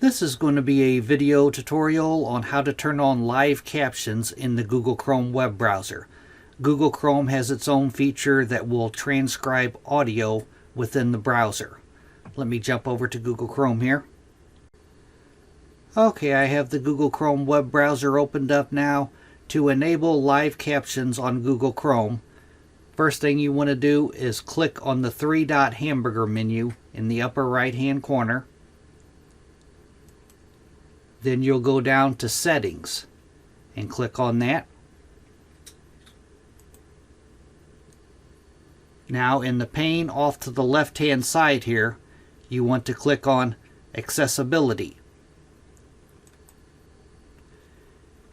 This is going to be a video tutorial on how to turn on live captions in the Google Chrome web browser. Google Chrome has its own feature that will transcribe audio within the browser. Let me jump over to Google Chrome here. Okay, I have the Google Chrome web browser opened up now. To enable live captions on Google Chrome, first thing you want to do is click on the three-dot hamburger menu in the upper right-hand corner. Then you'll go down to Settings and click on that. Now in the pane off to the left-hand side here, you want to click on Accessibility.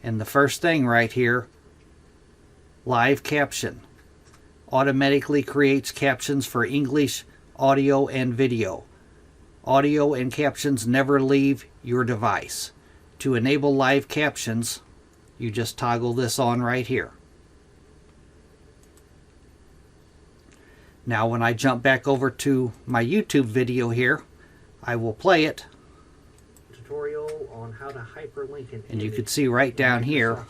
And the first thing right here, Live Caption. Automatically creates captions for English, audio, and video. Audio and captions never leave your device. To enable live captions, you just toggle this on right here. Now when I jump back over to my YouTube video here, I will play it. Tutorial on how to hyperlink an and you can see right down here,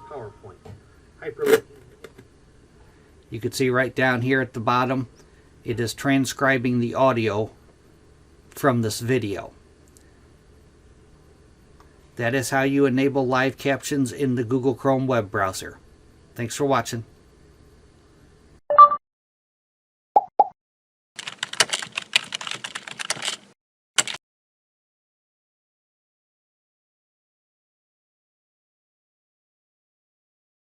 you can see right down here at the bottom, it is transcribing the audio from this video. That is how you enable live captions in the Google Chrome web browser. Thanks for watching.